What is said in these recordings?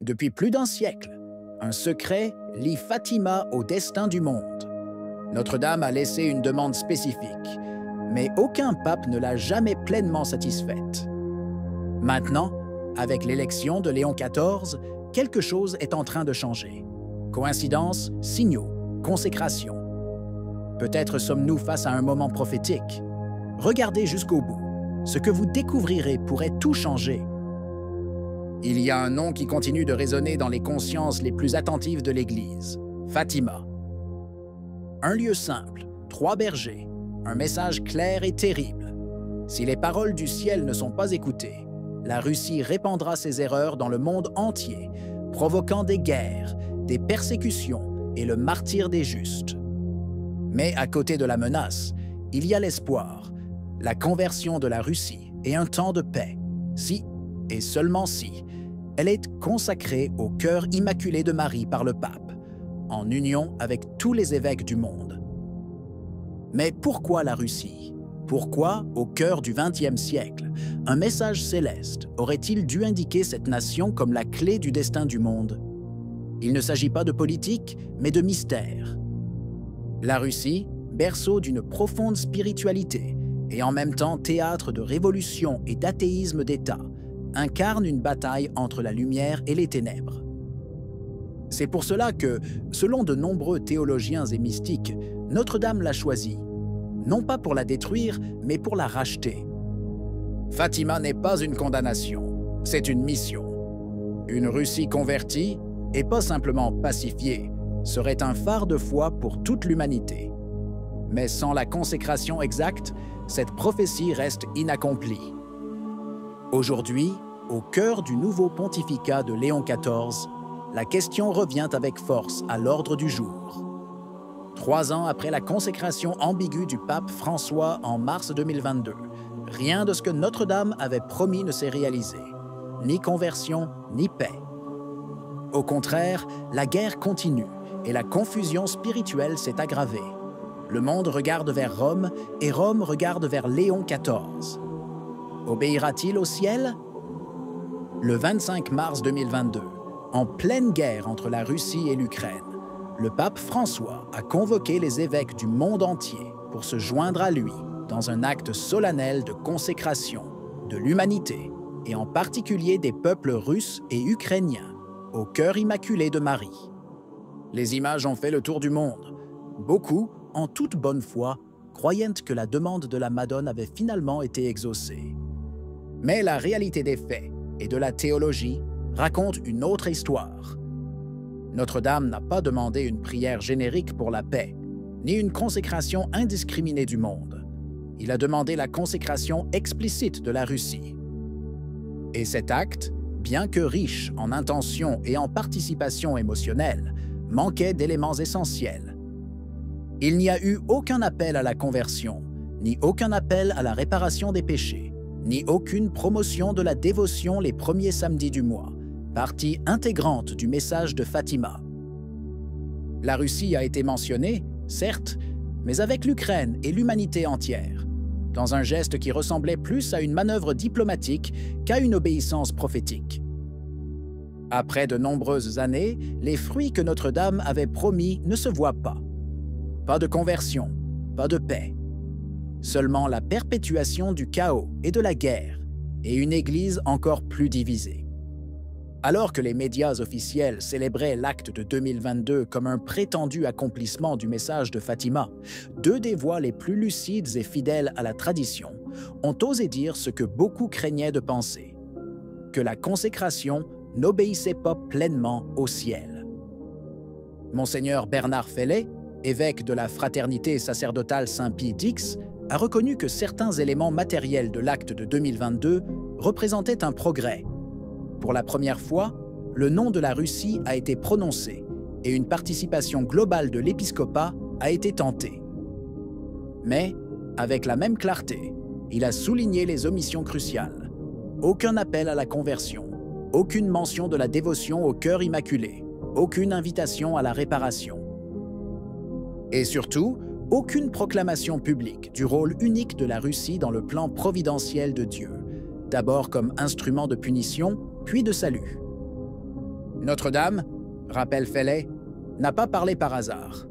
Depuis plus d'un siècle, un secret lie Fatima au destin du monde. Notre-Dame a laissé une demande spécifique, mais aucun pape ne l'a jamais pleinement satisfaite. Maintenant, avec l'élection de Léon XIV, quelque chose est en train de changer. Coïncidence, signaux, consécration. Peut-être sommes-nous face à un moment prophétique. Regardez jusqu'au bout. Ce que vous découvrirez pourrait tout changer. Il y a un nom qui continue de résonner dans les consciences les plus attentives de l'Église. Fatima. Un lieu simple, 3 bergers, un message clair et terrible. Si les paroles du ciel ne sont pas écoutées, la Russie répandra ses erreurs dans le monde entier, provoquant des guerres, des persécutions et le martyre des justes. Mais à côté de la menace, il y a l'espoir, la conversion de la Russie et un temps de paix, si, et seulement si, elle est consacrée au cœur immaculé de Marie par le pape, en union avec tous les évêques du monde. Mais pourquoi la Russie? Pourquoi, au cœur du XXe siècle, un message céleste aurait-il dû indiquer cette nation comme la clé du destin du monde? Il ne s'agit pas de politique, mais de mystère. La Russie, berceau d'une profonde spiritualité et en même temps théâtre de révolution et d'athéisme d'État, incarne une bataille entre la lumière et les ténèbres. C'est pour cela que, selon de nombreux théologiens et mystiques, Notre-Dame l'a choisie, non pas pour la détruire, mais pour la racheter. Fatima n'est pas une condamnation, c'est une mission. Une Russie convertie, et pas simplement pacifiée, serait un phare de foi pour toute l'humanité. Mais sans la consécration exacte, cette prophétie reste inaccomplie. Aujourd'hui, au cœur du nouveau pontificat de Léon XIV, la question revient avec force à l'ordre du jour. 3 ans après la consécration ambiguë du pape François en mars 2022, rien de ce que Notre-Dame avait promis ne s'est réalisé. Ni conversion, ni paix. Au contraire, la guerre continue et la confusion spirituelle s'est aggravée. Le monde regarde vers Rome et Rome regarde vers Léon XIV. Obéira-t-il au ciel? Le 25 mars 2022, en pleine guerre entre la Russie et l'Ukraine, le pape François a convoqué les évêques du monde entier pour se joindre à lui dans un acte solennel de consécration de l'humanité et en particulier des peuples russes et ukrainiens au cœur immaculé de Marie. Les images ont fait le tour du monde. Beaucoup, en toute bonne foi, croyaient que la demande de la Madone avait finalement été exaucée. Mais la réalité des faits et de la théologie raconte une autre histoire. Notre-Dame n'a pas demandé une prière générique pour la paix, ni une consécration indiscriminée du monde. Il a demandé la consécration explicite de la Russie. Et cet acte, bien que riche en intention et en participation émotionnelle, manquait d'éléments essentiels. Il n'y a eu aucun appel à la conversion, ni aucun appel à la réparation des péchés, ni aucune promotion de la dévotion les premiers samedis du mois, partie intégrante du message de Fatima. La Russie a été mentionnée, certes, mais avec l'Ukraine et l'humanité entière, dans un geste qui ressemblait plus à une manœuvre diplomatique qu'à une obéissance prophétique. Après de nombreuses années, les fruits que Notre-Dame avait promis ne se voient pas. Pas de conversion, pas de paix. Seulement la perpétuation du chaos et de la guerre, et une Église encore plus divisée. Alors que les médias officiels célébraient l'acte de 2022 comme un prétendu accomplissement du message de Fatima, 2 des voix les plus lucides et fidèles à la tradition ont osé dire ce que beaucoup craignaient de penser, que la consécration n'obéissait pas pleinement au ciel. Monseigneur Bernard Fellet, évêque de la Fraternité sacerdotale Saint-Pie X, a reconnu que certains éléments matériels de l'acte de 2022 représentaient un progrès. Pour la première fois, le nom de la Russie a été prononcé et une participation globale de l'épiscopat a été tentée. Mais, avec la même clarté, il a souligné les omissions cruciales. Aucun appel à la conversion, aucune mention de la dévotion au cœur immaculé, aucune invitation à la réparation. Et surtout, aucune proclamation publique du rôle unique de la Russie dans le plan providentiel de Dieu, d'abord comme instrument de punition, puis de salut. Notre-Dame, rappelle Fellet, n'a pas parlé par hasard.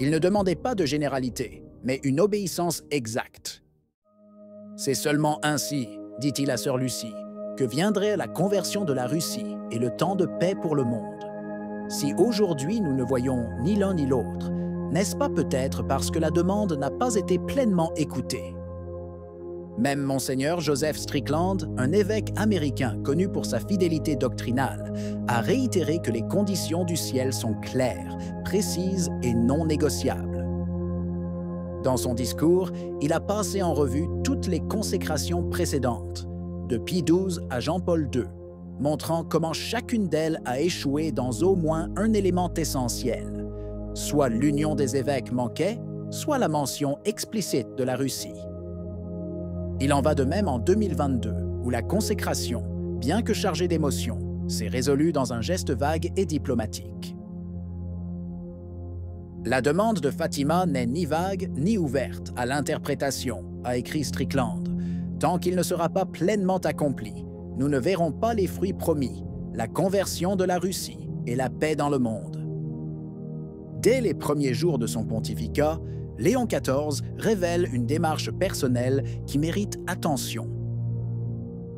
Il ne demandait pas de généralité, mais une obéissance exacte. C'est seulement ainsi, dit-il à sœur Lucie, que viendrait la conversion de la Russie et le temps de paix pour le monde. Si aujourd'hui nous ne voyons ni l'un ni l'autre, n'est-ce pas peut-être parce que la demande n'a pas été pleinement écoutée? Même Monseigneur Joseph Strickland, un évêque américain connu pour sa fidélité doctrinale, a réitéré que les conditions du ciel sont claires, précises et non négociables. Dans son discours, il a passé en revue toutes les consécrations précédentes, de Pie XII à Jean-Paul II, montrant comment chacune d'elles a échoué dans au moins un élément essentiel, soit l'union des évêques manquait, soit la mention explicite de la Russie. Il en va de même en 2022, où la consécration, bien que chargée d'émotion, s'est résolue dans un geste vague et diplomatique. La demande de Fatima n'est ni vague ni ouverte à l'interprétation, a écrit Strickland. Tant qu'il ne sera pas pleinement accompli, nous ne verrons pas les fruits promis, la conversion de la Russie et la paix dans le monde. Dès les premiers jours de son pontificat, Léon XIV révèle une démarche personnelle qui mérite attention.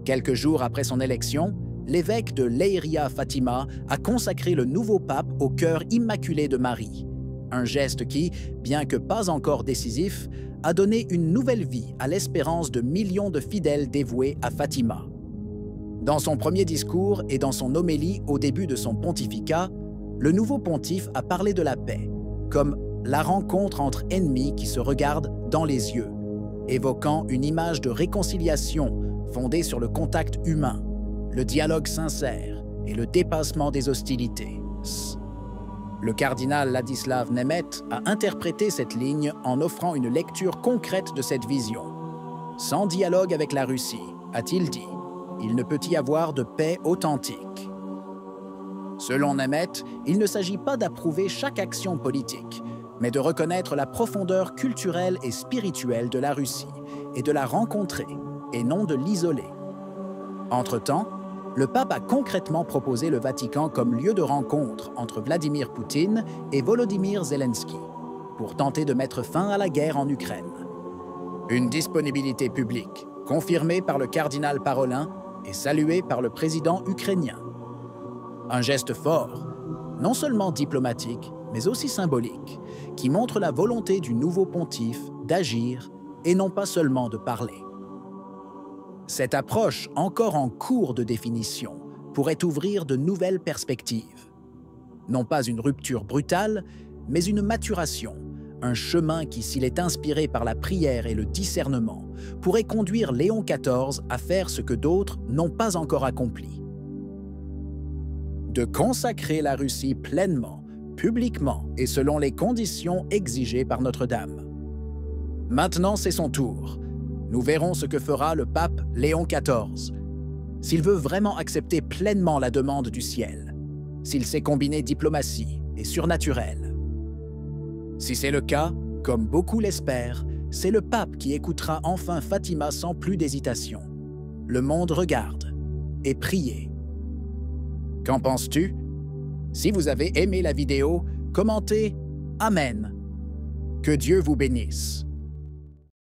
Quelques jours après son élection, l'évêque de Leiria Fatima a consacré le nouveau pape au cœur immaculé de Marie, un geste qui, bien que pas encore décisif, a donné une nouvelle vie à l'espérance de millions de fidèles dévoués à Fatima. Dans son premier discours et dans son homélie au début de son pontificat, le nouveau pontife a parlé de la paix, comme la rencontre entre ennemis qui se regardent dans les yeux, évoquant une image de réconciliation fondée sur le contact humain, le dialogue sincère et le dépassement des hostilités. Le cardinal Ladislav Nemeth a interprété cette ligne en offrant une lecture concrète de cette vision. Sans dialogue avec la Russie, a-t-il dit, il ne peut y avoir de paix authentique. Selon Nemeth, il ne s'agit pas d'approuver chaque action politique, mais de reconnaître la profondeur culturelle et spirituelle de la Russie et de la rencontrer, et non de l'isoler. Entre-temps, le pape a concrètement proposé le Vatican comme lieu de rencontre entre Vladimir Poutine et Volodymyr Zelensky, pour tenter de mettre fin à la guerre en Ukraine. Une disponibilité publique, confirmée par le cardinal Parolin et saluée par le président ukrainien. Un geste fort, non seulement diplomatique, mais aussi symbolique, qui montre la volonté du nouveau pontife d'agir et non pas seulement de parler. Cette approche, encore en cours de définition, pourrait ouvrir de nouvelles perspectives. Non pas une rupture brutale, mais une maturation, un chemin qui, s'il est inspiré par la prière et le discernement, pourrait conduire Léon XIV à faire ce que d'autres n'ont pas encore accompli. De consacrer la Russie pleinement, publiquement et selon les conditions exigées par Notre-Dame. Maintenant, c'est son tour. Nous verrons ce que fera le pape Léon XIV. S'il veut vraiment accepter pleinement la demande du ciel, s'il sait combiner diplomatie et surnaturel. Si c'est le cas, comme beaucoup l'espèrent, c'est le pape qui écoutera enfin Fatima sans plus d'hésitation. Le monde regarde et prie. Qu'en penses-tu? Si vous avez aimé la vidéo, commentez « Amen ». Que Dieu vous bénisse.